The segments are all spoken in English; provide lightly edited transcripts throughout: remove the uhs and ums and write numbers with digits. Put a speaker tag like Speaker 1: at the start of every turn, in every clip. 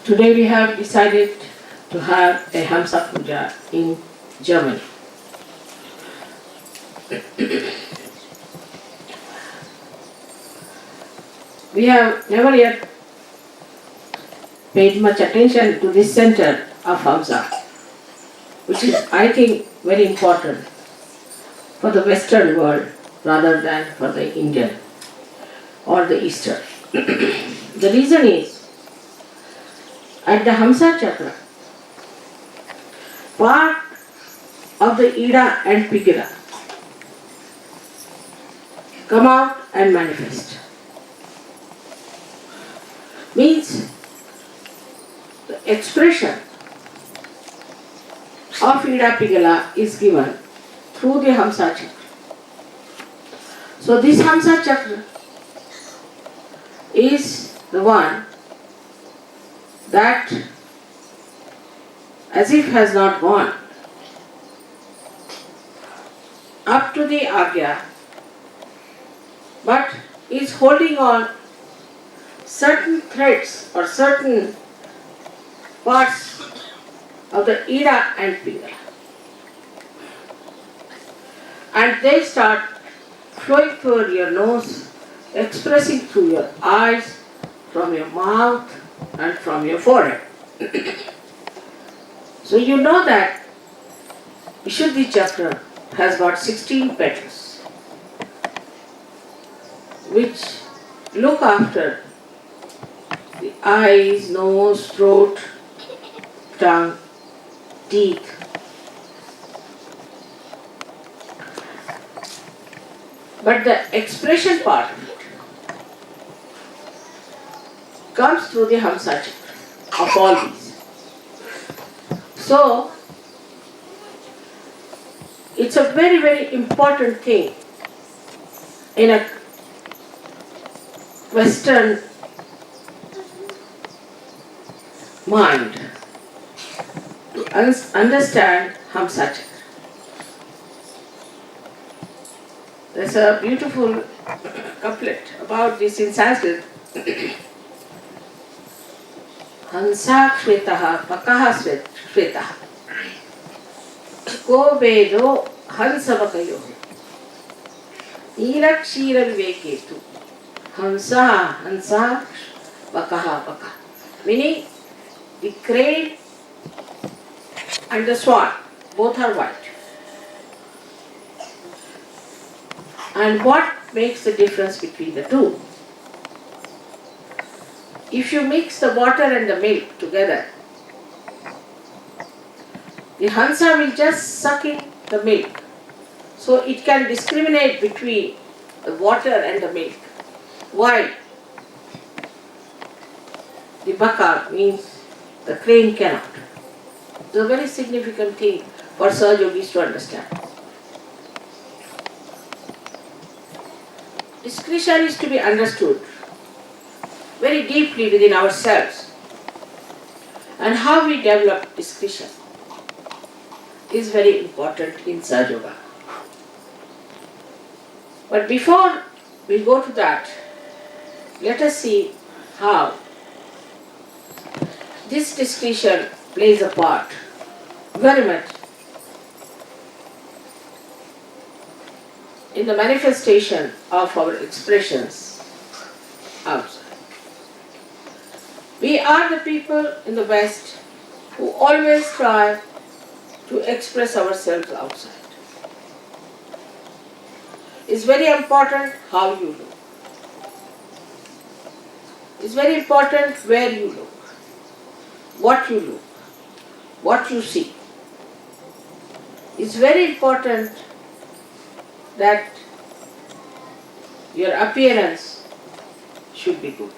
Speaker 1: Today we have decided to have a Hamsa Puja in Germany. We have never yet paid much attention to this center of Hamsa, which is, I think, very important for the Western world rather than for the Indian or the Eastern. The reason is, at the Hamsa Chakra, part of the Ida and Pigila come out and manifest. Means the expression of Ida Pigala is given through the Hamsa Chakra. So this Hamsa Chakra is the one that as if has not gone up to the Agya, but is holding on certain threads or certain parts of the Ida and Pigala. And they start flowing through your nose, expressing through your eyes, from your mouth and from your forehead. So you know that Vishuddhi Chakra has got 16 petals which look after the eyes, nose, throat, tongue, teeth. But the expression part of it comes through the Hamsa Chakra of all these. So, it's a very, very important thing in a Western mind to understand Hamsa Chakra. There's a beautiful couplet about this in Sanskrit. Hamsa Shvetaha Pakaha Shvetaha Ko Vedo Hamsa Vakayo Nilakshira Viveketu Hamsa Hamsa Vakaha Vaka. Meaning the crane and the swan both are white. And what makes the difference between the two? If you mix the water and the milk together, the Hamsa will just suck in the milk. So it can discriminate between the water and the milk. Why? The Baka means the crane cannot. It's a very significant thing for Sahaja Yogis to understand. Discretion is to be understood very deeply within ourselves, and how we develop discretion is very important in Sahaja Yoga. But before we go to that, let us see how this discretion plays a part very much in the manifestation of our expressions outside. We are the people in the West who always try to express ourselves outside. It's very important how you look. It's very important where you look, what you look, what you see. It's very important that your appearance should be good.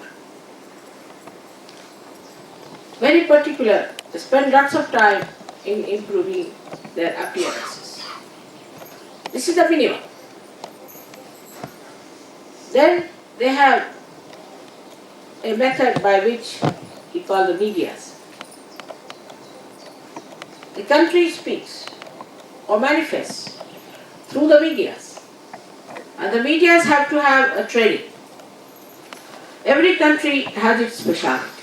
Speaker 1: Very particular, they spend lots of time in improving their appearances. This is the minimum. Then they have a method by which he called the medias. The country speaks or manifests through the medias. And the medias have to have a training. Every country has its specialty.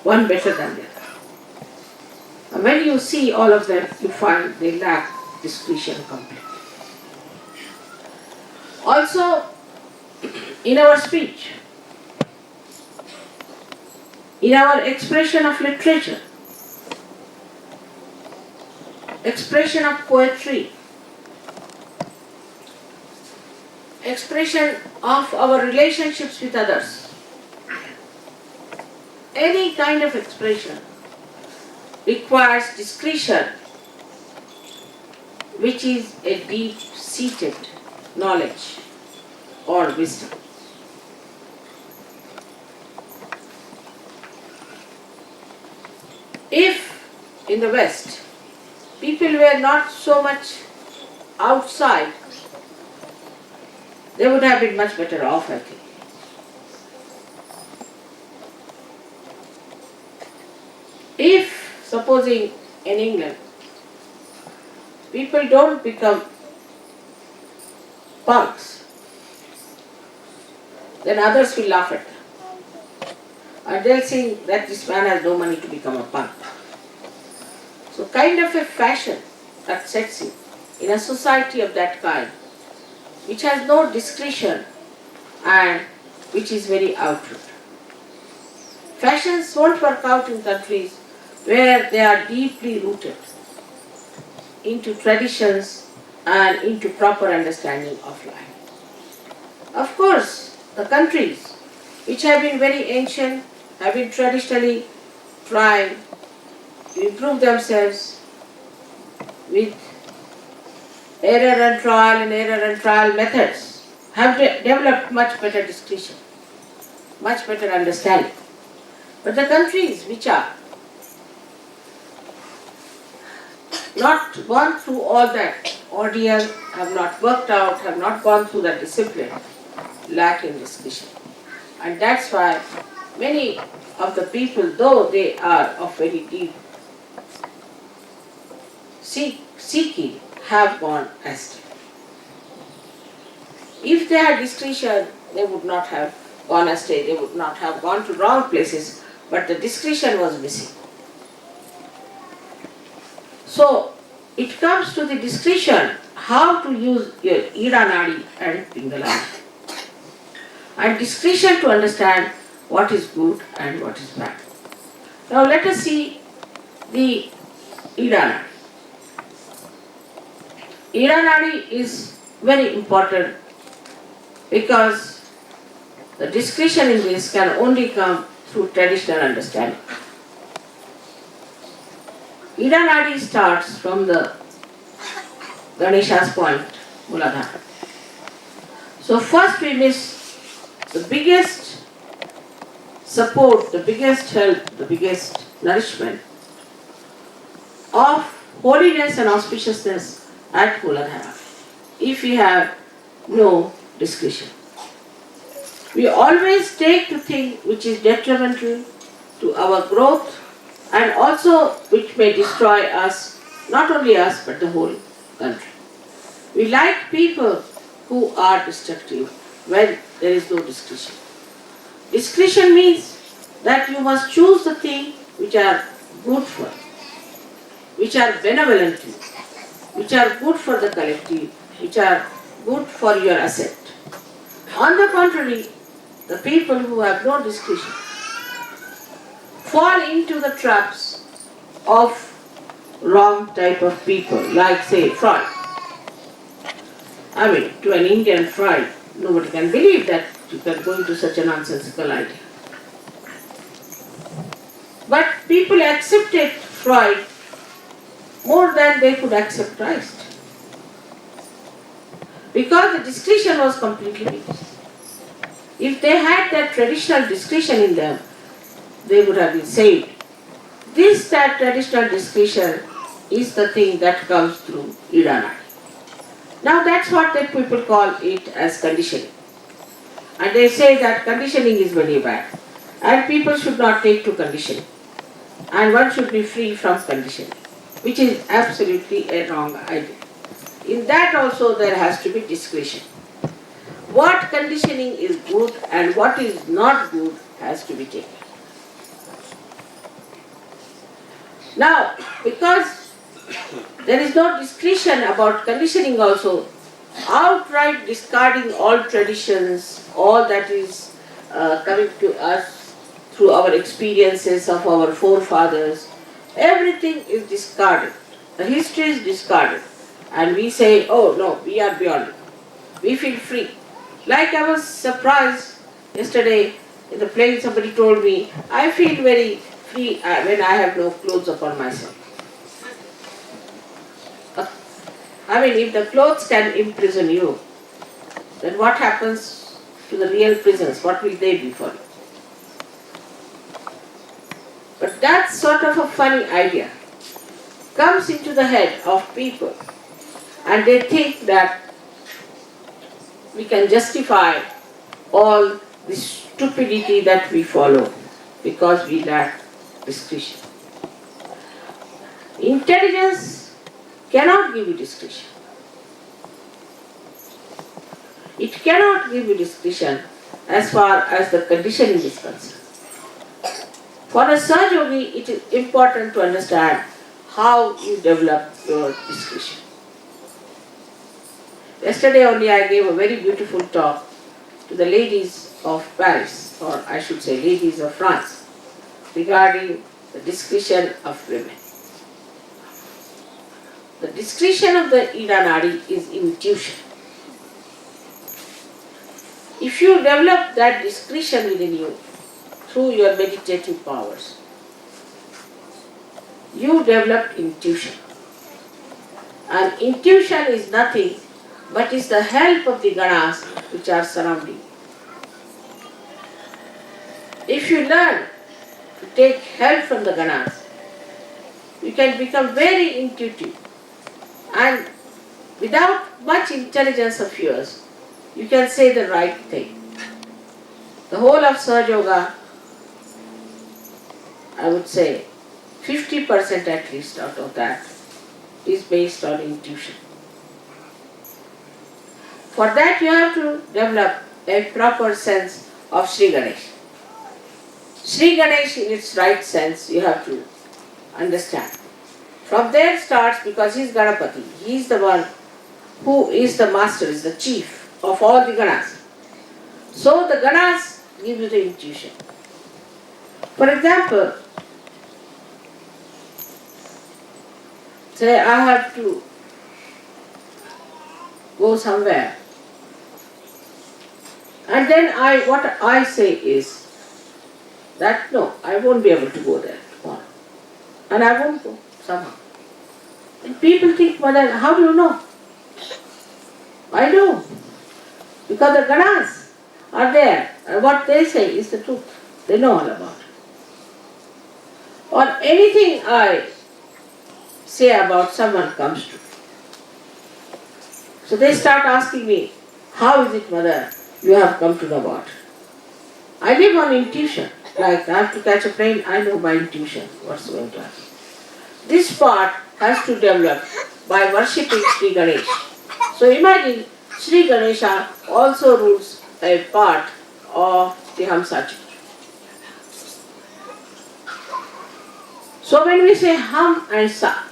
Speaker 1: one better than the other. And when you see all of them, you find they lack discretion completely. Also, in our speech, in our expression of literature, expression of poetry, expression of our relationships with others, any kind of expression requires discretion, which is a deep-seated knowledge or wisdom. If in the West people were not so much outside, they would have been much better off, I think. If, supposing in England, people don't become punks, then others will laugh at them. And they'll think that this man has no money to become a punk. So kind of a fashion that sets in a society of that kind, which has no discretion and which is very outward. Fashions won't work out in countries where they are deeply rooted into traditions and into proper understanding of life. Of course, the countries which have been very ancient, have been traditionally trying to improve themselves with error and trial methods, have developed much better discretion, much better understanding. But the countries which are not gone through all that ordeal, have not worked out, have not gone through that discipline, lack in discretion. And that's why many of the people, though they are of very deep seeking, have gone astray. If they had discretion, they would not have gone astray, they would not have gone to wrong places, but the discretion was missing. So, it comes to the discretion, how to use your Ida Nadi and Pingaladi. And discretion to understand what is good and what is bad. Now let us see the Ida Nadi. Ida Nadi is very important because the discretion in this can only come through traditional understanding. Ida Nadi starts from the Ganesha's point, Muladhara. So first we miss the biggest support, the biggest help, the biggest nourishment of holiness and auspiciousness at Muladhara, if we have no discretion. We always take to thing which is detrimental to our growth and also which may destroy us, not only us but the whole country. We like people who are destructive when there is no discretion. Discretion means that you must choose the things which are good for, which are benevolent, which are good for the collective, which are good for your asset. On the contrary, the people who have no discretion fall into the traps of wrong type of people, like say Freud. I mean, to an Indian Freud, nobody can believe that you can go into such a nonsensical idea. But people accepted Freud more than they could accept Christ. Because the discretion was completely missed. If they had that traditional discretion in them, they would have been saved. That traditional discretion is the thing that comes through Ida Nadi. Now that's what the people call it as conditioning. And they say that conditioning is very bad. And people should not take to conditioning. And one should be free from conditioning, which is absolutely a wrong idea. In that also there has to be discretion. What conditioning is good and what is not good has to be taken. Now, because there is no discretion about conditioning also, outright discarding all traditions, all that is coming to us through our experiences of our forefathers, everything is discarded. The history is discarded. And we say, oh no, we are beyond it. We feel free. Like I was surprised yesterday in the plane, somebody told me, I feel very free when I have no clothes upon myself. I mean, if the clothes can imprison you, then what happens to the real prisons? What will they be for you? But that's sort of a funny idea. Comes into the head of people and they think that we can justify all the stupidity that we follow because we lack discretion. Intelligence cannot give you discretion. It cannot give you discretion as far as the conditioning is concerned. For a Sahaja Yogi, it is important to understand how you develop your discretion. Yesterday only I gave a very beautiful talk to the ladies of Paris, or I should say ladies of France, regarding the discretion of women. The discretion of the Ida Nadi is intuition. If you develop that discretion within you through your meditative powers, you develop intuition. And intuition is nothing but is the help of the ganas which are surrounding you. If you learn to take help from the ganas, you can become very intuitive, and without much intelligence of yours, you can say the right thing. The whole of Sahaja Yoga, I would say 50% at least out of that is based on intuition. For that you have to develop a proper sense of Shri Ganesh. Shri Ganesh in its right sense you have to understand. From there starts, because he is Ganapati, he is the one who is the master, is the chief of all the ganas. So the ganas give you the intuition. For example, say I have to go somewhere, and then what I say is that no, I won't be able to go there tomorrow, and I won't go somehow. And people think, Mother, how do you know? I know, because the ganas are there, and what they say is the truth. They know all about it. Or anything I say about someone comes true. So they start asking me, how is it, Mother, you have come to know about it? I live on intuition. Like I have to catch a plane, I know by intuition what's going to happen. This part has to develop by worshipping Sri Ganesh. So imagine Sri Ganesha also rules a part of the Hamsa Chakra. So when we say Ham and Sa,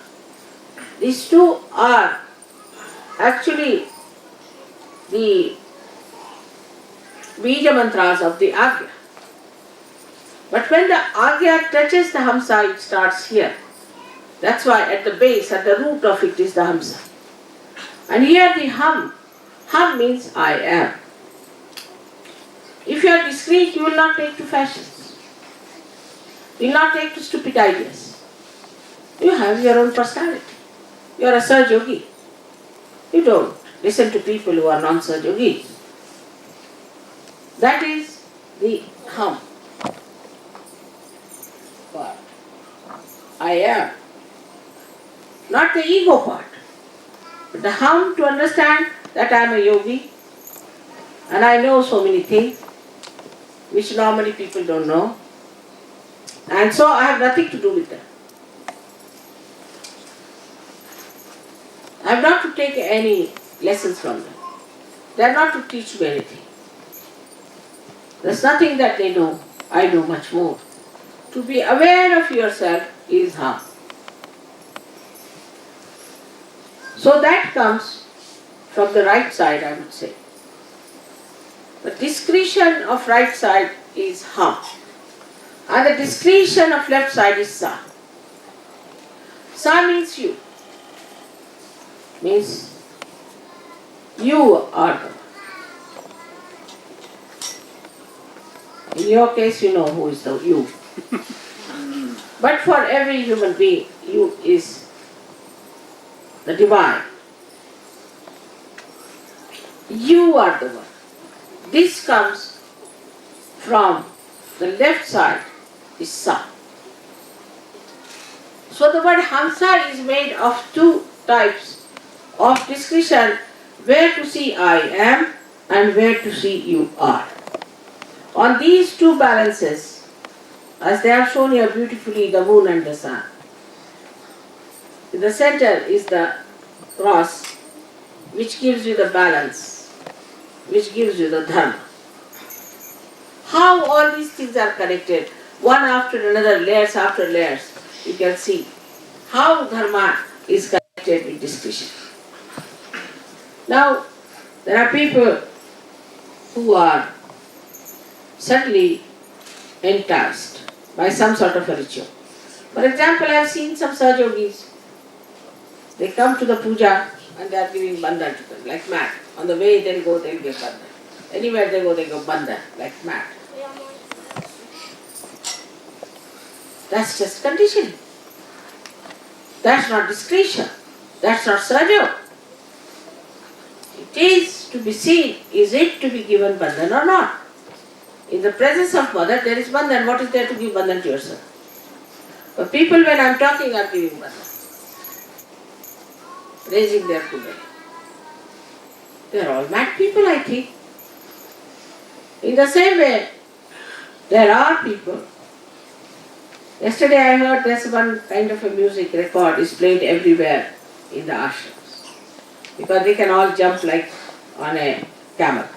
Speaker 1: these two are actually the Bija mantras of the Agya. But when the Agya touches the Hamsa, it starts here. That's why at the base, at the root of it is the Hamsa. And here the Hum. Hum means I am. If you are discreet, you will not take to fashions. You will not take to stupid ideas. You have your own personality. You are a Sahaja Yogi. You don't listen to people who are non-Sahaja Yogis. That is the Hum part. I am. Not the ego part. But the Hum, to understand that I am a yogi and I know so many things which normally people don't know, and so I have nothing to do with them. I have not to take any lessons from them. They are not to teach me anything. There is nothing that they know. I know much more. To be aware of yourself is Hum. So that comes from the right side, I would say. The discretion of right side is Ham, and the discretion of left side is Sa. Sa means you, means you are the one. In your case, you know who is the you. But for every human being, you is the divine. You are the one. This comes from the left side, is Sa. So the word Hamsa is made of two types of discretion, where to see I am and where to see you are. On these two balances, as they have shown here beautifully, the moon and the sun. In the center is the cross, which gives you the balance, which gives you the dharma. How all these things are connected, one after another, layers after layers, you can see how dharma is connected with discretion. Now, there are people who are suddenly enticed by some sort of a ritual. For example, I have seen some Sahajogis. They come to the puja and they are giving bandhan to them, like mad. On the way they'll go, they'll give bandhan. Anywhere they go bandhan, like mad. That's just conditioning. That's not discretion. That's not Sahajog. It is to be seen, is it to be given bandhan or not? In the presence of mother, there is bandhan. What is there to give bandhan to yourself? But people, when I am talking, are giving bandhan, raising their kundali. They are all mad people, I think. In the same way, there are people. Yesterday I heard there's one kind of a music record is played everywhere in the ashrams, because they can all jump like on a camel.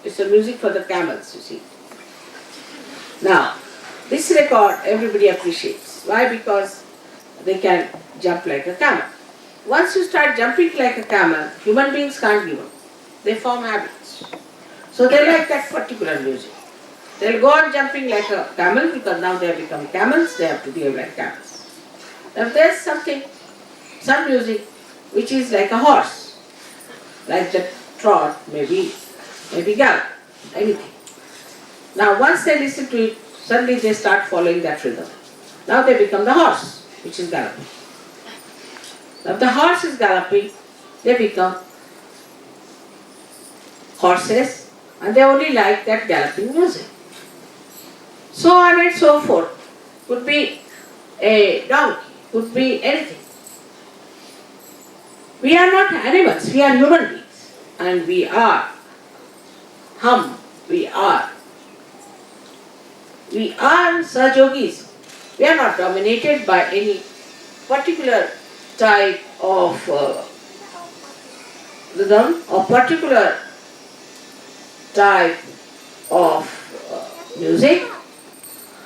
Speaker 1: It's a music for the camels, you see. Now, this record everybody appreciates. Why? Because they can jump like a camel. Once you start jumping like a camel, human beings can't give up. They form habits. So they like that particular music. They'll go on jumping like a camel, because now they have become camels, they have to behave like camels. Now there's something, some music which is like a horse, like the trot, maybe gallop, anything. Now once they listen to it, suddenly they start following that rhythm. Now they become the horse, which is galloping. Now if the horse is galloping, they become horses, and they only like that galloping music. So on and so forth. Could be a donkey, could be anything. We are not animals, we are human beings. And we are we are Sahajogis. We are not dominated by any particular type of rhythm or particular type of music.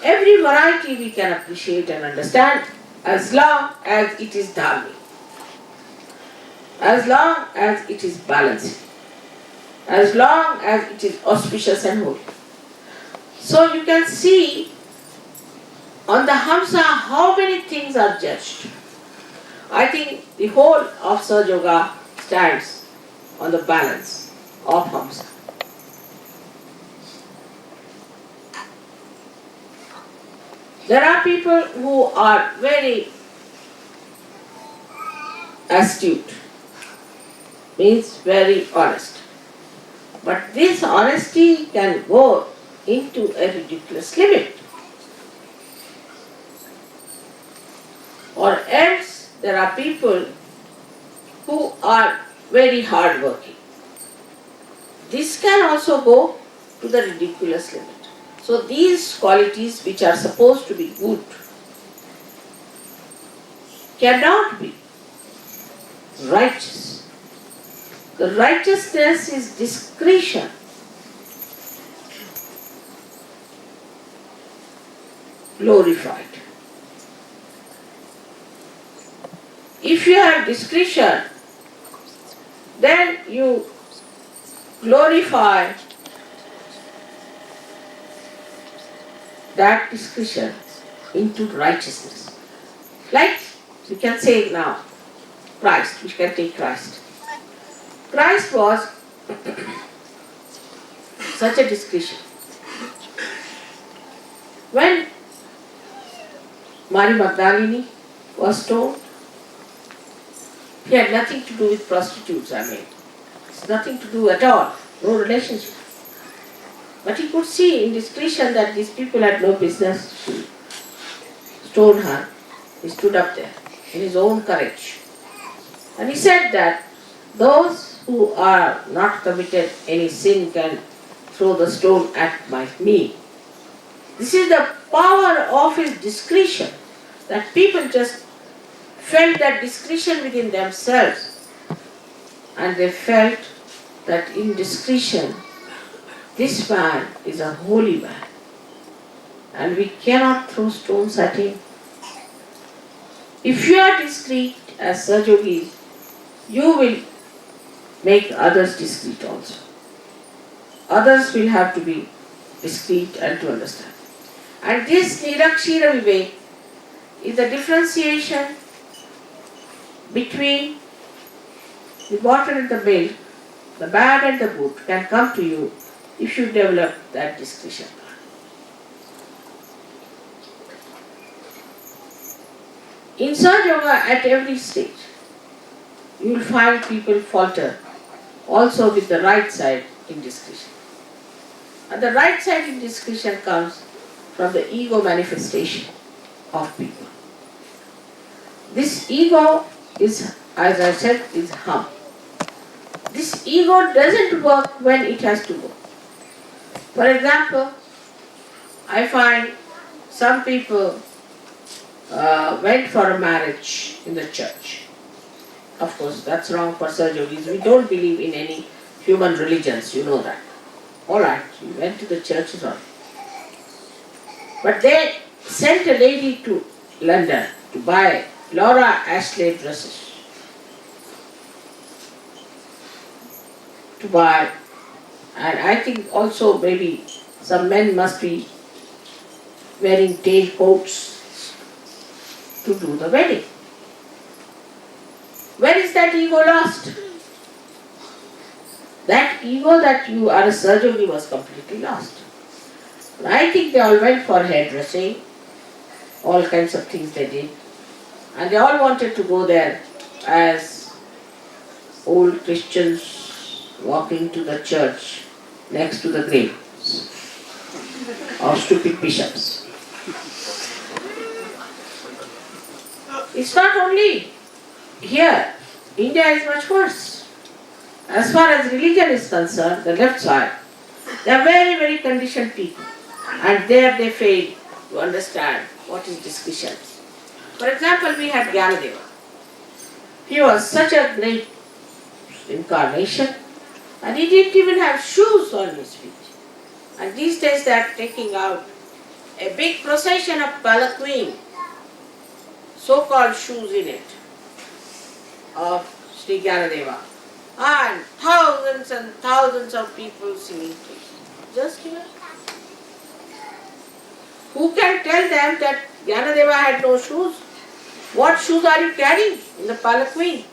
Speaker 1: Every variety we can appreciate and understand, as long as it is dharmic, as long as it is balancing, as long as it is auspicious and holy. So you can see on the Hamsa how many things are judged. I think the whole of Sahaja Yoga stands on the balance of Hamsa. There are people who are very astute, means very honest. But this honesty can go into a ridiculous limit. Or else there are people who are very hard-working. This can also go to the ridiculous limit. So these qualities which are supposed to be good cannot be righteous. The righteousness is discretion. Glorified. If you have discretion, then you glorify that discretion into righteousness. Like we can say now, Christ, we can take Christ. Christ was such a discretion. When Mary Magdalene was stoned, he had nothing to do with prostitutes, It's nothing to do at all, no relationship. But he could see in discretion that these people had no business to stone her. He stood up there in his own courage. And he said that those who are not committed any sin can throw the stone at me. This is the power of his discretion, that people just felt that discretion within themselves, and they felt that in discretion, this man is a holy man, and we cannot throw stones at him. If you are discreet as Sajogis, you will make others discreet also. Others will have to be discreet and to understand. And this Nirakshira Vivek is the differentiation between the water and the milk, the bad and the good can come to you if you develop that discretion. In Sahaja Yoga, at every stage, you will find people falter also with the right side in discretion. And the right side in discretion comes from the ego manifestation of people. This ego is, as I said, is hum. This ego doesn't work when it has to work. For example, I find some people went for a marriage in the church. Of course, that's wrong for Sajogis. We don't believe in any human religions, you know that. Alright, you went to the church, is all. But they sent a lady to London to buy Laura Ashley dresses. To buy, and I think also maybe some men must be wearing tail coats to do the wedding. Where is that ego lost? That ego that you are a Sahajogi was completely lost. And I think they all went for hairdressing, all kinds of things they did. And they all wanted to go there as old Christians walking to the church next to the graves of stupid bishops. It's not only here. India is much worse. As far as religion is concerned, the left side, they are very, very conditioned people. And there they fail to understand what is discretion. For example, we had Gyanadeva. He was such a great incarnation, and he didn't even have shoes on his feet. And these days they are taking out a big procession of palanquin, so-called shoes in it, of Shri Gyanadeva. And thousands of people singing praise. Just here. Who can tell them that Gyanadeva had no shoes? What shoes are you carrying in the palanquin?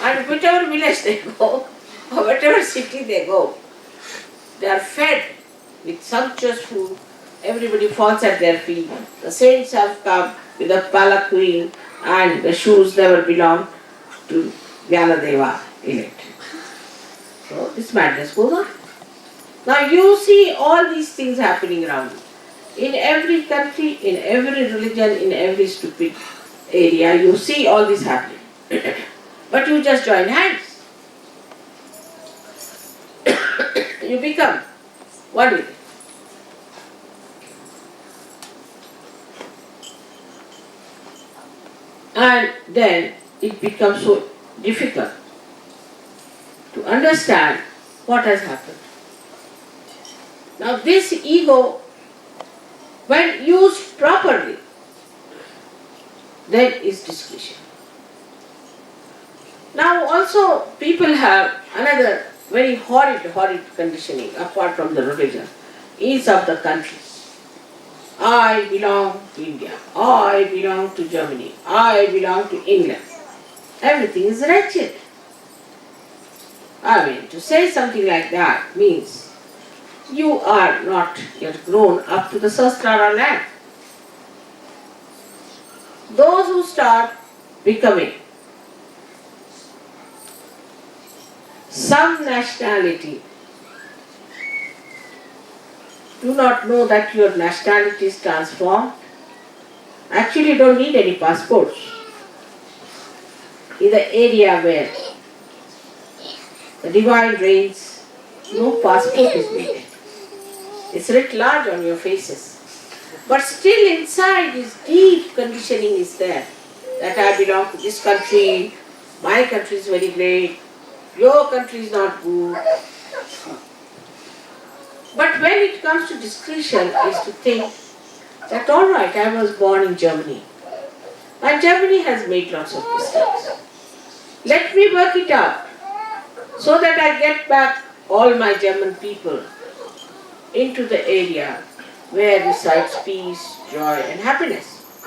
Speaker 1: And whichever village they go, or whatever city they go, they are fed with sumptuous food. Everybody falls at their feet. The saints have come with a palanquin, and the shoes never belonged to Gyanadeva in it. So this madness goes on. Now you see all these things happening around you. In every country, in every religion, in every stupid area, you see all this happening. But you just join hands. You become one with it. And then it becomes so difficult to understand what has happened. Now this ego, when used properly, then is discretion. Now also people have another very horrid conditioning apart from the religion, is of the country. I belong to India, I belong to Germany, I belong to England. Everything is wretched. I mean, to say something like that means you are not yet grown up to the Sahasrara land. Those who start becoming some nationality do not know that your nationality is transformed. Actually, you don't need any passports. In the area where the divine reigns, no passport is needed. It's writ large on your faces. But still inside this deep conditioning is there, that I belong to this country, my country is very great, your country is not good. But when it comes to discretion, is to think that all right, I was born in Germany, and Germany has made lots of mistakes. Let me work it out so that I get back all my German people into the area where resides peace, joy and happiness.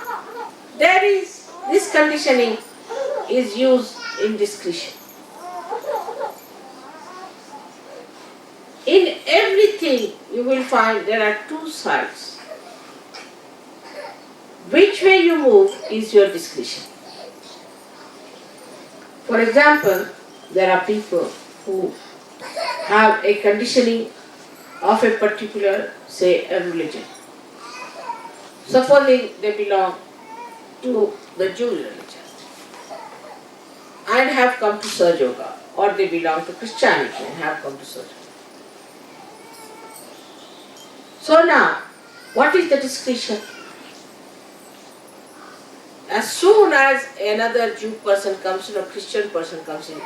Speaker 1: There is, this conditioning is used in discretion. In everything you will find there are two sides. Which way you move is your discretion. For example, there are people who have a conditioning of a particular, say, a religion. Supposing they belong to the Jewish religion and have come to Sahaja Yoga, or they belong to Christianity and have come to Sahaja Yoga. So now, what is the discretion? As soon as another Jew person comes in or Christian person comes in,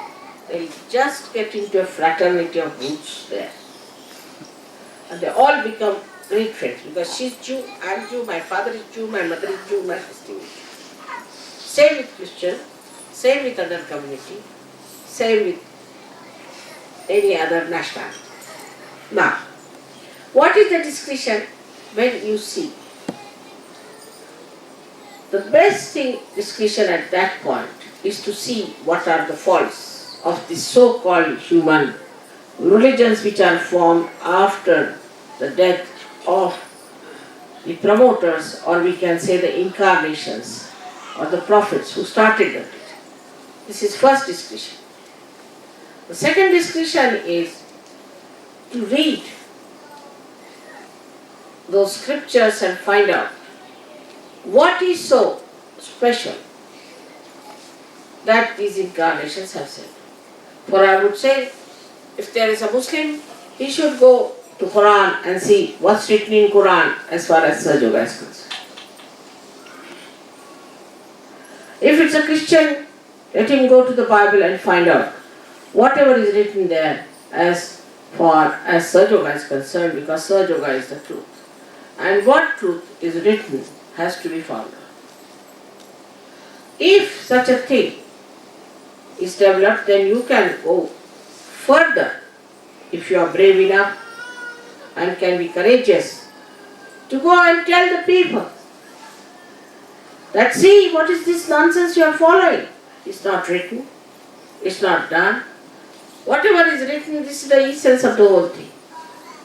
Speaker 1: they'll just get into a fraternity of roots there. And they all become great friends because she's Jew, I'm Jew, my father is Jew, my mother is Jew, my sister is Jew. Same with Christian, same with other community, same with any other nationality. Now, what is the discretion when you see? The best thing, discretion at that point, is to see what are the faults of the so-called human religions which are formed after the death of the promoters, or we can say the incarnations or the prophets who started it. This is first discretion. The second discretion is to read those scriptures and find out what is so special that these incarnations have said. For I would say, if there is a Muslim, he should go to Quran and see what's written in Quran as far as Sahaja Yoga is concerned. If it's a Christian, let him go to the Bible and find out whatever is written there as far as Sahaja Yoga is concerned, because Sahaja Yoga is the truth. And what truth is written has to be found. If such a thing is developed, then you can go further if you are brave enough and can be courageous to go and tell the people that, see, what is this nonsense you are following? It's not written, it's not done. Whatever is written, this is the essence of the whole thing.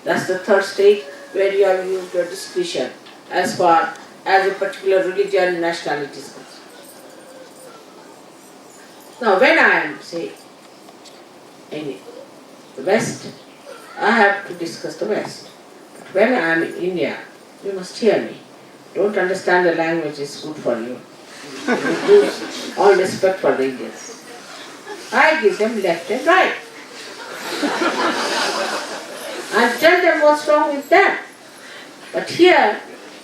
Speaker 1: That's the third stage where you have used your discretion as far as a particular religion and nationality is concerned. Now when I am, say, in the West, I have to discuss the West. But when I am in India, you must hear me. Don't understand the language is good for you. You lose all respect for the Indians. I give them left and right. And tell them what's wrong with them. But here,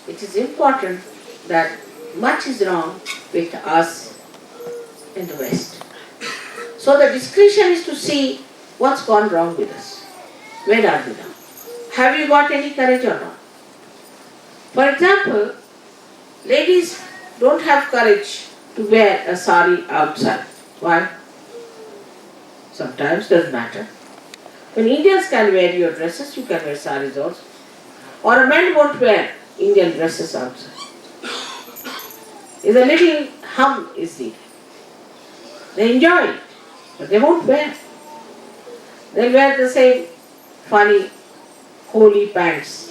Speaker 1: it is important that much is wrong with us in the West. So the discretion is to see what's gone wrong with us. Where are we now? Have you got any courage or not? For example, ladies don't have courage to wear a sari outside. Why? Sometimes doesn't matter. When Indians can wear your dresses, you can wear saris also. Or a man won't wear Indian dresses outside. Is a little hum is needed. They enjoy it, but they won't wear. They'll wear the same funny, holy pants.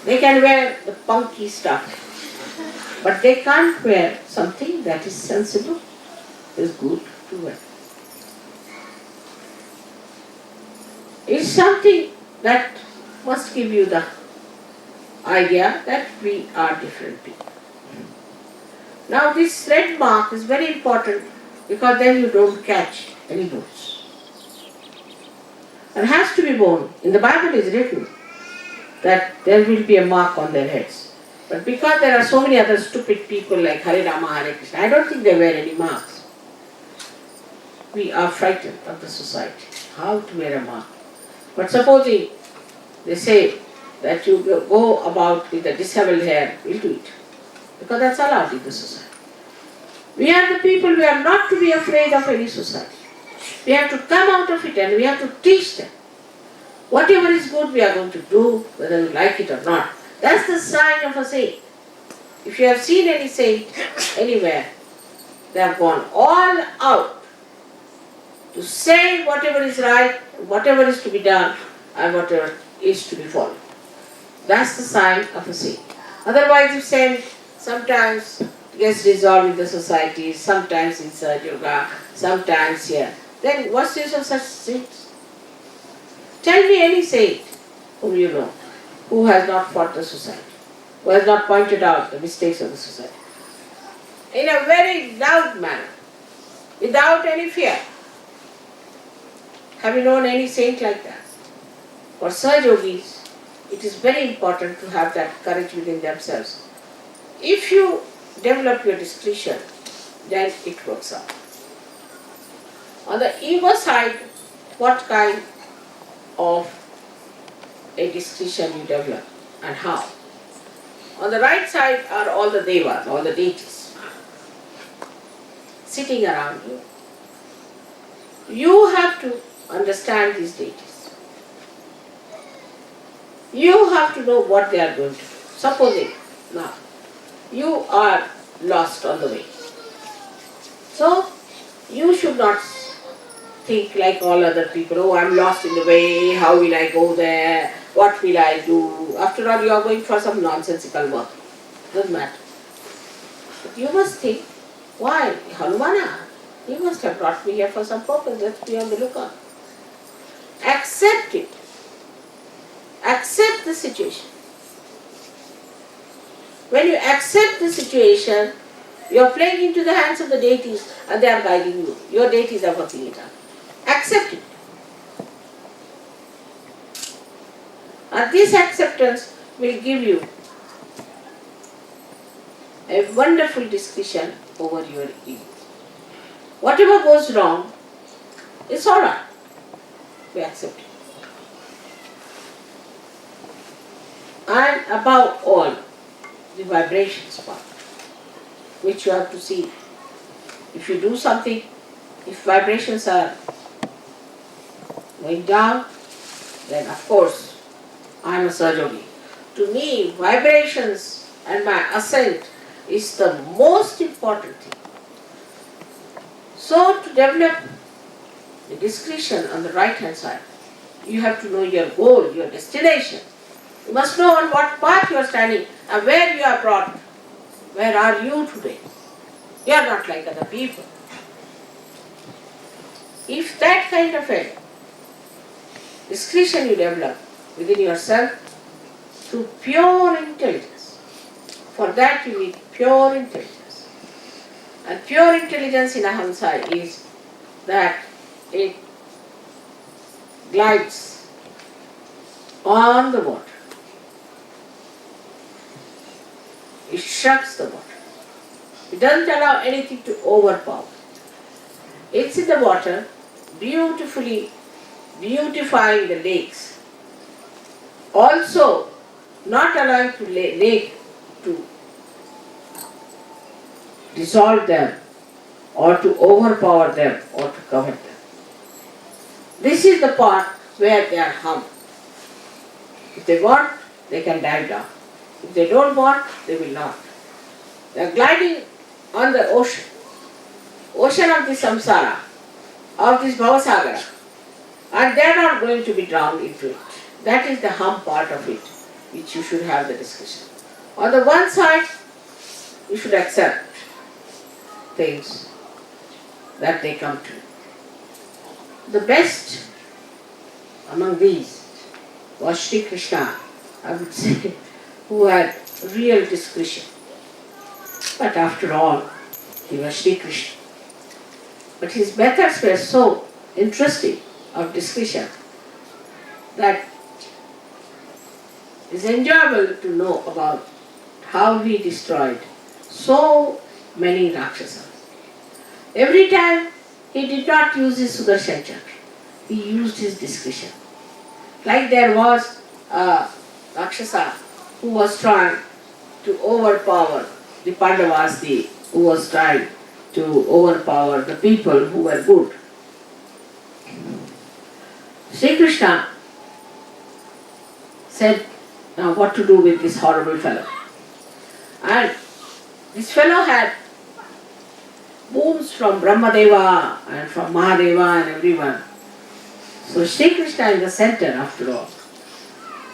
Speaker 1: They can wear the punky stuff, but they can't wear something that is sensible, is good to wear. It's something that must give you the idea that we are different people. Now this red mark is very important because then you don't catch any bullets. It has to be born. In the Bible it is written that there will be a mark on their heads. But because there are so many other stupid people like Hare Rama, Hare Krishna, I don't think they wear any marks. We are frightened of the society. How to wear a mark? But supposing they say that you go about with the disheveled hair, we'll do it. Because that's allowed in the society. We are the people, we are not to be afraid of any society. We have to come out of it and we have to teach them. Whatever is good we are going to do, whether we like it or not. That's the sign of a saint. If you have seen any saint anywhere, they have gone all out to say whatever is right, whatever is to be done, and whatever is to be followed. That's the sign of a saint. Otherwise, if saint sometimes gets dissolved in the society, sometimes inside yoga, sometimes here, then what's the use of such saints? Tell me any saint whom you know who has not fought the society, who has not pointed out the mistakes of the society. In a very loud manner, without any fear. Have you known any saint like that? For Sahaja Yogis, it is very important to have that courage within themselves. If you develop your discretion, then it works out. On the ego side, what kind of a discretion you develop and how? On the right side are all the devas, all the deities sitting around you. You have to understand these deities. You have to know what they are going to do. Supposing now you are lost on the way. So you should not think like all other people, oh, I'm lost in the way, how will I go there, what will I do? After all, you are going for some nonsensical work. Doesn't matter. But you must think, why? Hanumana, he must have brought me here for some purpose, let's be on the lookout. Accept it. Accept the situation. When you accept the situation, you are playing into the hands of the deities and they are guiding you. Your deities are working it out. Accept it. And this acceptance will give you a wonderful discretion over your ego. Whatever goes wrong, it's alright. We accept it. And above all, the vibrations part, which you have to see. If you do something, if vibrations are going down, then of course I am a Sahaja Yogi. To me, vibrations and my ascent is the most important thing. So to develop the discretion on the right hand side, you have to know your goal, your destination. You must know on what path you are standing and where you are brought. Where are you today? You are not like other people. If that kind of a discretion you develop within yourself through pure intelligence, for that you need pure intelligence. And pure intelligence in a Hamsa is that it glides on the water. It shrugs the water. It doesn't allow anything to overpower. It's in the water, beautifully beautifying the lakes. Also, not allowing the lake to dissolve them or to overpower them or to covet them. This is the part where they are harmed. If they want, they can dive down. If they don't want, they will not. They are gliding on the ocean of the samsara, of this bhavasagara, and they are not going to be drowned into it. That is the harm part of it, which you should have the discussion. On the one side, you should accept things that they come to. The best among these was Shri Krishna, I would say, who had real discretion. But after all, he was Shri Krishna. But his methods were so interesting of discretion that it's enjoyable to know about how he destroyed so many Rakshasas. Every time he did not use his Sudarshan Chakra, he used his discretion. Like there was a Rakshasa who was trying to overpower the Pandavas, who was trying to overpower the people who were good. Sri Krishna said, now what to do with this horrible fellow? And this fellow had wounds from Brahmadeva and from Mahadeva and everyone. So Sri Krishna is the center after all.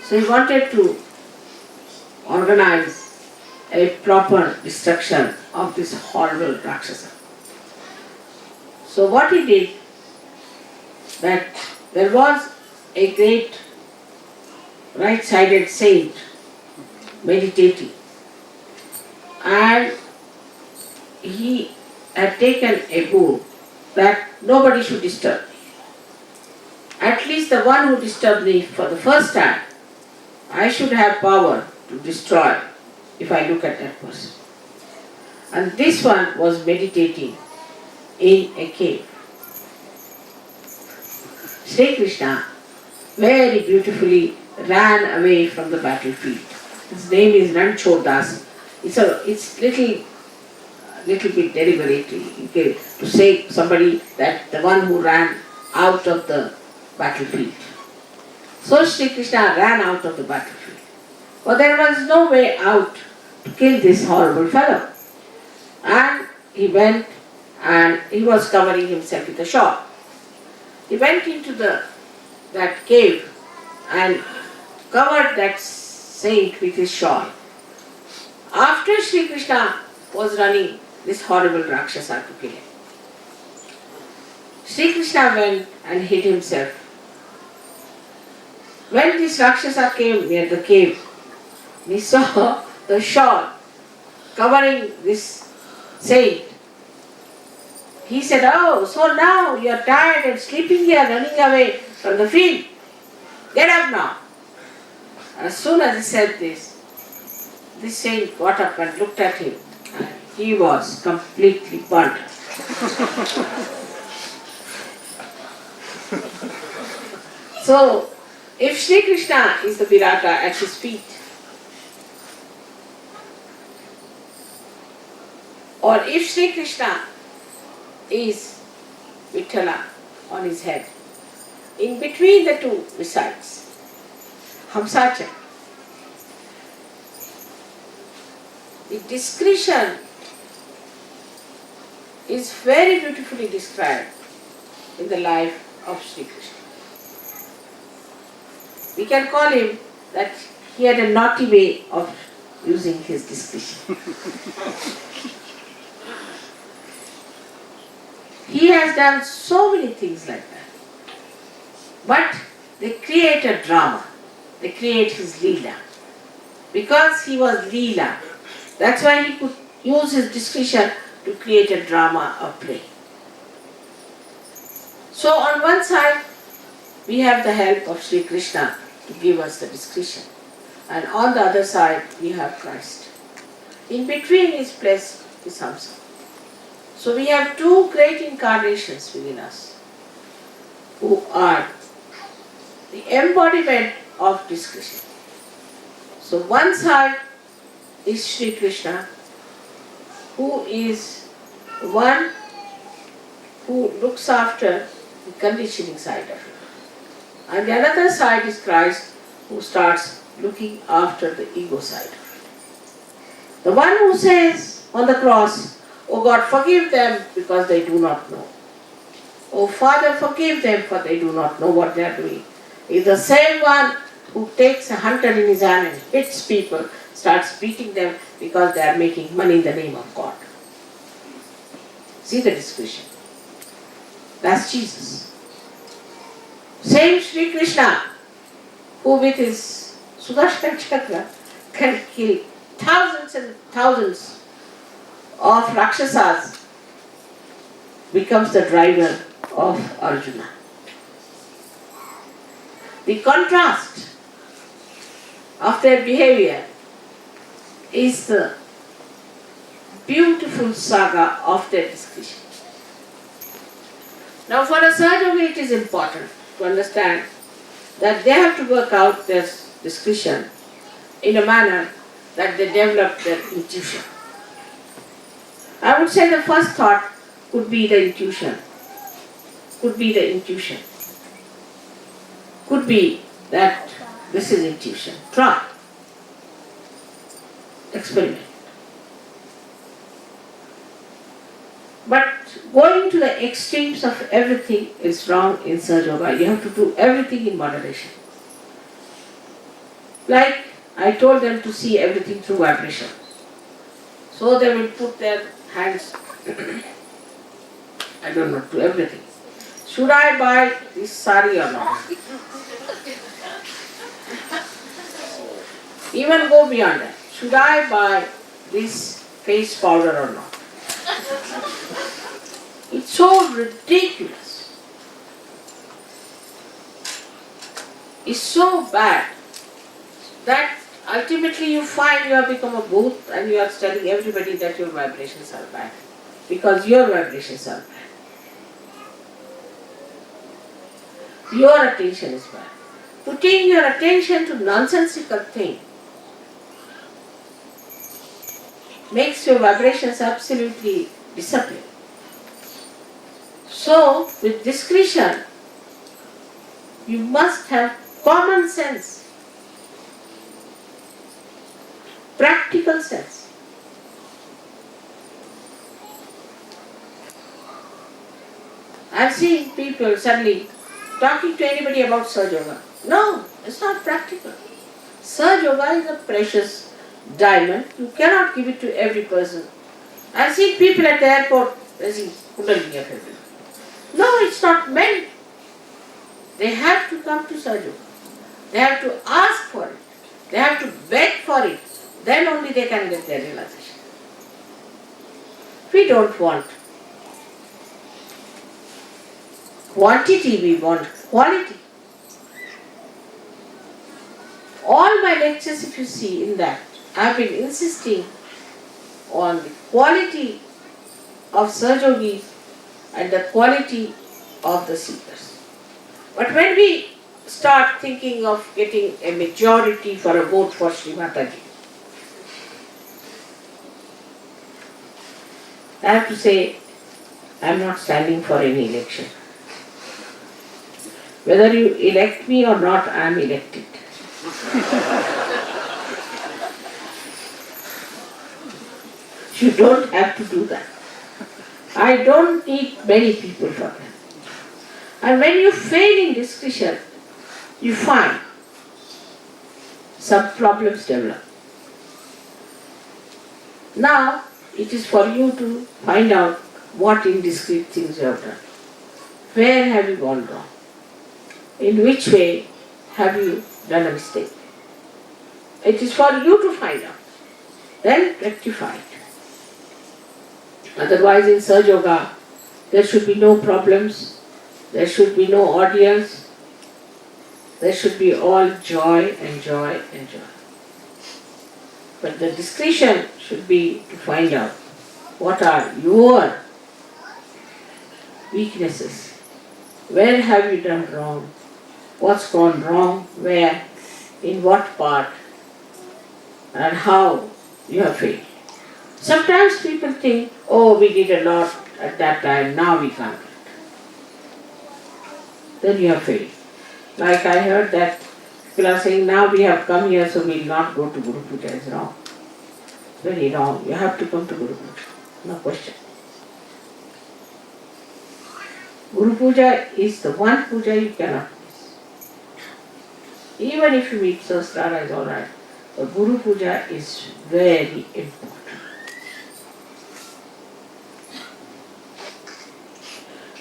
Speaker 1: So he wanted to organize a proper destruction of this horrible Rakshasa. So what he did, that there was a great right-sided saint meditating, and he had taken a vow that nobody should disturb me. At least the one who disturbed me for the first time, I should have power to destroy if I look at that person. And this one was meditating in a cave. Sri Krishna very beautifully ran away from the battlefield. His name is Ranchodas. It's little bit deliberately to say somebody that the one who ran out of the battlefield. So Sri Krishna ran out of the battlefield. But there was no way out to kill this horrible fellow. And he went and he was covering himself with a shawl. He went into that cave and covered that saint with his shawl. After Sri Krishna was running this horrible Rakshasa to kill him, Sri Krishna went and hid himself. When this Rakshasa came near the cave, he saw the shawl covering this saint. He said, "Oh, so now you are tired and sleeping here, running away from the field. Get up now." As soon as he said this saint got up and looked at him, and he was completely burnt. So, if Sri Krishna is the Virata at his feet, or if Sri Krishna is Vithala on his head, in between the two resides Hamsa. The discretion is very beautifully described in the life of Sri Krishna. We can call him that he had a naughty way of using his discretion. He has done so many things like that. But they create a drama. They create his Leela. Because he was Leela, that's why he could use his discretion to create a drama of play. So on one side, we have the help of Sri Krishna to give us the discretion. And on the other side, we have Christ. In between is placed is Hamsa. So we have two great incarnations within us, who are the embodiment of discretion. So one side is Sri Krishna, who is one who looks after the conditioning side of it. And the other side is Christ, who starts looking after the ego side. The one who says on the cross, "Oh God, forgive them because they do not know. Oh Father, forgive them for they do not know what they are doing," is the same one who takes a hunter in his hand and hits people, starts beating them because they are making money in the name of God. See the discretion. That's Jesus. Same Shri Krishna, who with his Sudarshan Chakra can kill thousands and thousands of Rakshasas, becomes the driver of Arjuna. The contrast of their behavior is the beautiful saga of their discretion. Now for a surgeon it is important to understand that they have to work out their discretion in a manner that they develop their intuition. I would say the first thought could be the intuition. Could be that this is intuition. Try. Experiment. But going to the extremes of everything is wrong in Sahaja Yoga. You have to do everything in moderation. Like I told them to see everything through vibration. So they will put their hands, I don't know, to everything. Should I buy this sari or not? Even go beyond that. Should I buy this face powder or not? It's so ridiculous. It's so bad that ultimately you find you have become a booth and you are telling everybody that your vibrations are bad because your vibrations are bad. Your attention is bad. Putting your attention to nonsensical thing makes your vibrations absolutely disappear. So, with discretion, you must have common sense, practical sense. I've seen people suddenly talking to anybody about Sahaja Yoga. No, it's not practical. Sahaja Yoga is a precious diamond. You cannot give it to every person. I've seen people at the airport raising Kundalini of everyone. No, it's not meant. They have to come to Sahaja Yoga. They have to ask for it. They have to beg for it. Then only they can get their realization. We don't want quantity, we want quality. All my lectures, if you see in that, I have been insisting on the quality of Sahaja Yogis and the quality of the seekers. But when we start thinking of getting a majority for a vote for Shri Mataji, I have to say, I am not standing for any election. Whether you elect me or not, I am elected. You don't have to do that. I don't need many people for that. And when you fail in discretion, you find some problems develop. Now, it is for you to find out what indiscreet things you have done. Where have you gone wrong? In which way have you done a mistake? It is for you to find out. Then rectify it. Otherwise in Sahaja Yoga, there should be no problems, there should be no audience, there should be all joy and joy and joy. But the discretion should be to find out what are your weaknesses. Where have you done wrong? What's gone wrong? Where? In what part? And how you have failed. Sometimes people think, oh, we did a lot at that time, now we can't do it. then you have failed. Like I heard that people are saying, now we have come here so we will not go to Guru Puja. It's wrong. Very wrong. You have to come to Guru Puja. No question. Guru Puja is the one puja you cannot miss. Even if you meet Sahasrara is alright. But Guru Puja is very important.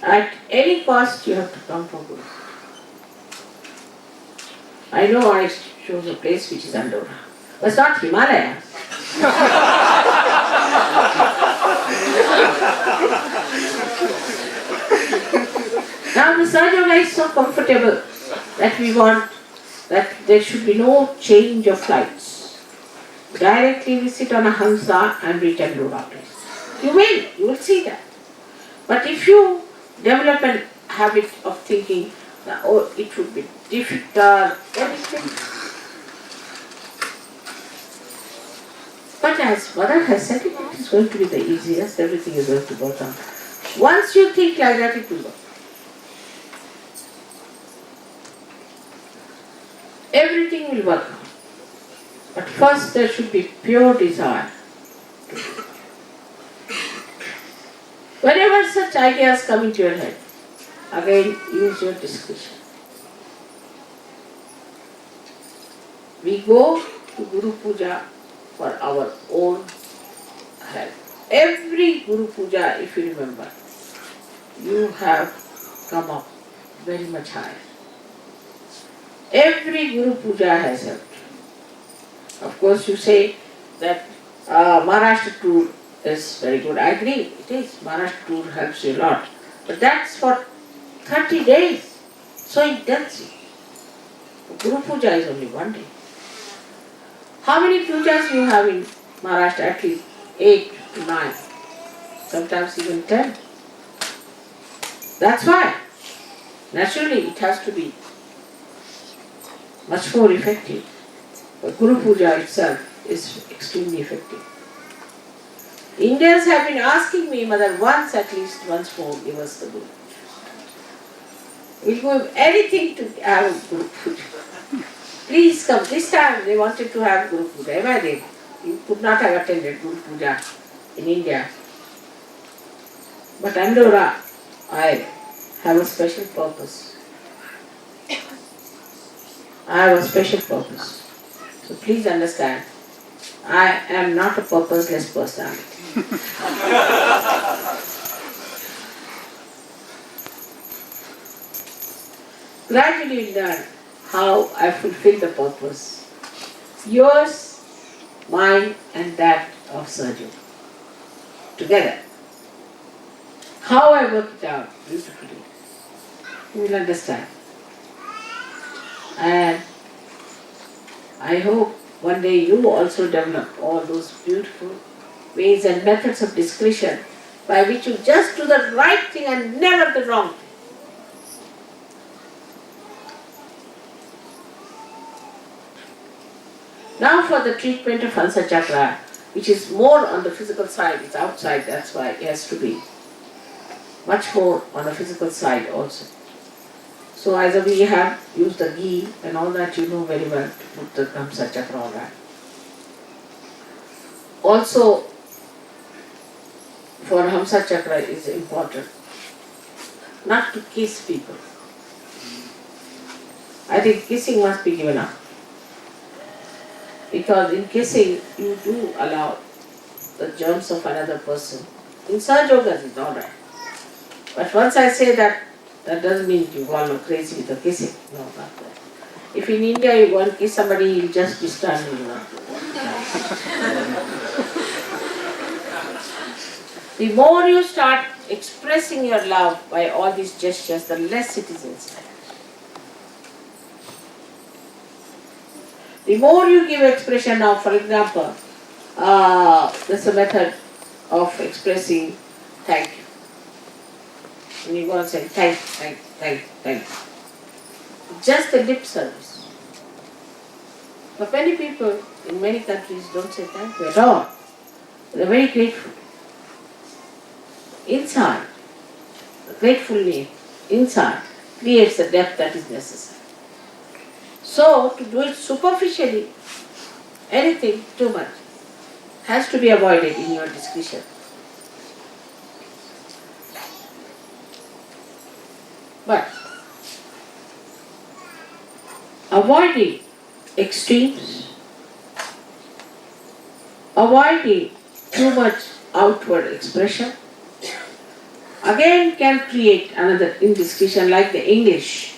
Speaker 1: At any cost you have to come for Guru Puja. I know I chose a place which is Andorra. But it's not Himalaya. Now the Sahaja is so comfortable that we want that there should be no change of flights. Directly we sit on a Hamsa and reach Andorra place. You will see that. But if you develop a habit of thinking, oh, it would be difficult, anything. But as Mother has said, it is going to be the easiest, everything is going to go down. Once you think like that, it will go. Everything will work out. But first there should be pure desire. Whenever such ideas come into your head, again use your discretion. We go to Guru Puja for our own health. Every Guru Puja, if you remember, you have come up very much higher. Every Guru Puja has helped. Of course, you say that Maharashtra tour is very good. I agree, it is. Maharashtra tour helps you a lot. But that's for 30 days. So intensive. Guru Puja is only one day. How many pujas you have in Maharashtra? At least 8 to 9. Sometimes even 10. That's why. Naturally, it has to be much more effective. But Guru Puja itself is extremely effective. Indians have been asking me, Mother, once more, give us the Guru Puja. We'll give anything to have a Guru Puja. Please come. This time they wanted to have Guru Puja. Imagine, you could not have attended Guru Puja in India. But Andorra, I have a special purpose. I have a special purpose. So please understand, I am not a purposeless personality. Gradually learn how I fulfill the purpose. Yours, mine and that of Sergio. Together. How I work it out beautifully. You will understand. And I hope one day you also develop all those beautiful ways and methods of discretion by which you just do the right thing and never the wrong thing. Now for the treatment of Hamsa Chakra, which is more on the physical side, it's outside, that's why it has to be much more on the physical side also. So as we have used the ghee and all that, you know very well to put the Hamsa Chakra on that. Also, for Hamsa Chakra is important not to kiss people. I think kissing must be given up. Because in kissing, you do allow the germs of another person. In Sahaja Yoga, it's alright. But once I say that, that doesn't mean you go crazy with the kissing. No, not that. If in India you go and kiss somebody, you'll just be standing. The more you start expressing your love by all these gestures, the less it is inside. The more you give expression now, for example, there's a method of expressing thank you. When you go and say thank you. Just a lip service. But many people in many countries don't say thank you at all. They're very grateful. Inside, gratefully inside, creates the depth that is necessary. So, to do it superficially, anything too much has to be avoided in your discussion. But avoiding extremes, avoiding too much outward expression, again can create another indiscretion. Like the English.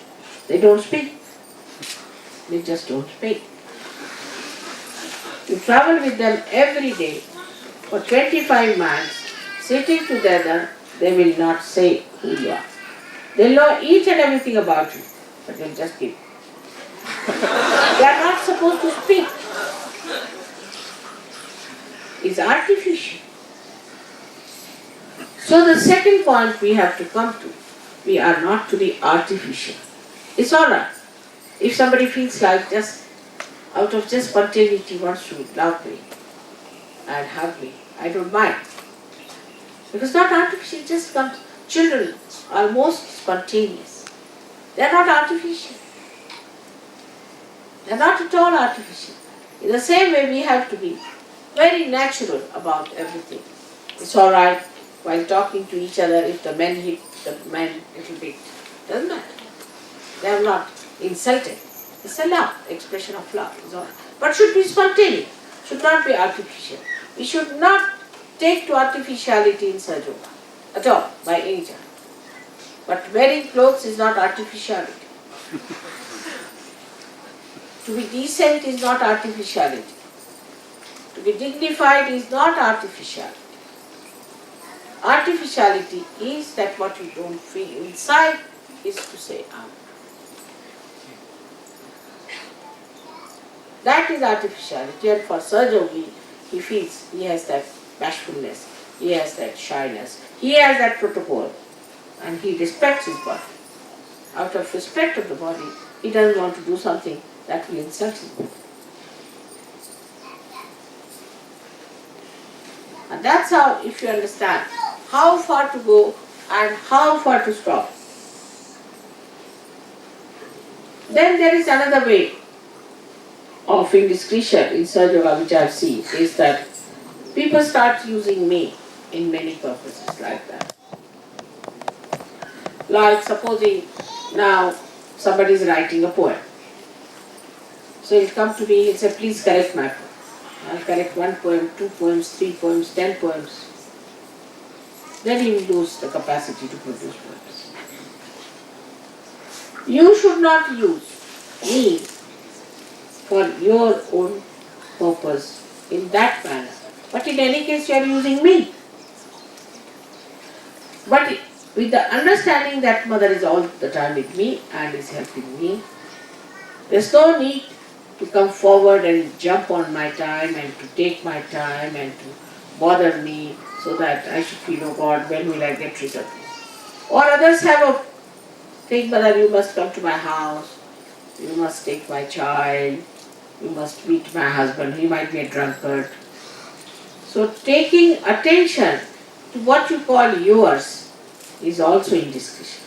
Speaker 1: They don't speak. They just don't speak. You travel with them every day for 25 miles, sitting together, they will not say who you are. They'll know each and everything about you, but they'll just keep. They are not supposed to speak. It's artificial. So the second point we have to come to, we are not to be artificial. It's alright. If somebody feels like just out of just spontaneity wants to love me and hug me, I don't mind. Because not artificial, it just comes. Children are most spontaneous. They are not artificial. They are not at all artificial. In the same way, we have to be very natural about everything. It's alright while talking to each other if the men hit the men a little bit. Doesn't matter. They are not insulted. It's a love, expression of love. Is all. But should be spontaneous, should not be artificial. We should not take to artificiality in Sajoga at all, by any chance. But wearing clothes is not artificiality. To be decent is not artificiality. To be dignified is not artificiality. Artificiality is that what you don't feel inside is to say out. That is artificiality, and for Sajogi, he feels he has that bashfulness, he has that shyness, he has that protocol, and he respects his body. Out of respect of the body, he doesn't want to do something that will insult his body. And that's how, if you understand how far to go and how far to stop. Then there is another way of indiscretion in Sajoga which I have seen, is that people start using me in many purposes like that. Like supposing now somebody is writing a poem. So he'll come to me, he'll say, please correct my poem. I'll correct 1 poem, 2 poems, 3 poems, 10 poems. Then he will lose the capacity to produce poems. You should not use me for your own purpose in that manner. But in any case, you are using me. But with the understanding that Mother is all the time with me and is helping me, there's no need to come forward and jump on my time and to take my time and to bother me so that I should feel, oh God, when will I get rid of this? Or others have a thing, Mother, you must come to my house, you must take my child, you must meet my husband, he might be a drunkard. So taking attention to what you call yours is also indiscretion.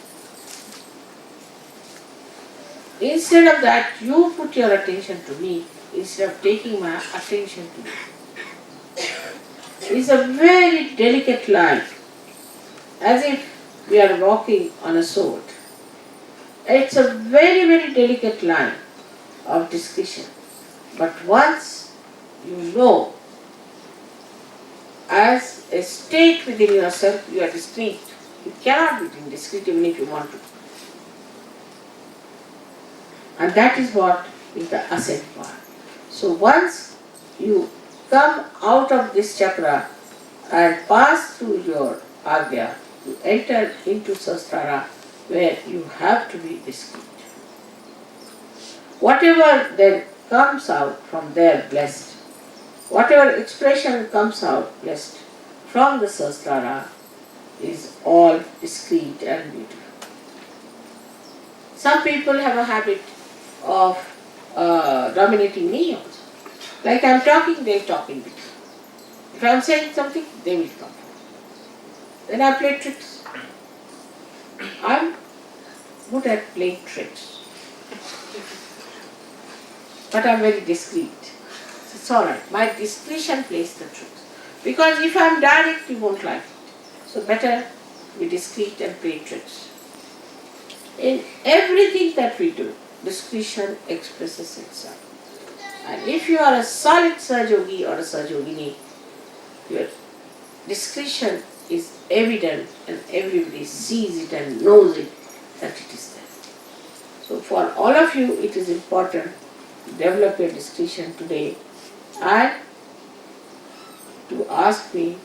Speaker 1: Instead of that, you put your attention to me instead of taking my attention to you. It's a very delicate line, as if we are walking on a sword. It's a very, very delicate line of discretion. But once you know, as a state within yourself, you are discreet. You cannot be indiscreet even if you want to. And that is what is the ascent part. So once you come out of this chakra and pass through your agya, you enter into sastara where you have to be discreet. Whatever then comes out from there blessed, whatever expression comes out blessed from the sastara is all discreet and beautiful. Some people have a habit of dominating me also. Like I am talking, they talk in between. If I am saying something, they will come. Then I play tricks. I am good at playing tricks. But I'm very discreet. It's alright. My discretion plays the tricks. Because if I'm direct, you won't like it. So better be discreet and play tricks. In everything that we do, discretion expresses itself. And if you are a solid Sahajogi or a Sahajogini, your discretion is evident and everybody sees it and knows it that it is there. So for all of you, it is important to develop your discretion today and to ask me,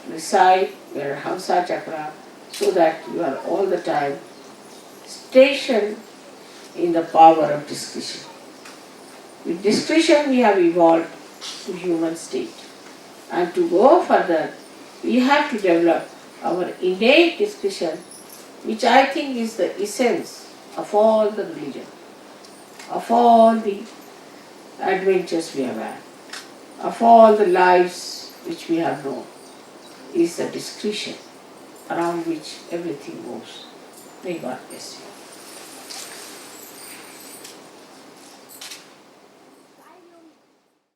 Speaker 1: recite your Hamsa Chakra so that you are all the time stationed in the power of discretion. With discretion we have evolved to human state. And to go further, we have to develop our innate discretion, which I think is the essence of all the religion, of all the adventures we have had, of all the lives which we have known, is the discretion around which everything moves. May God bless you.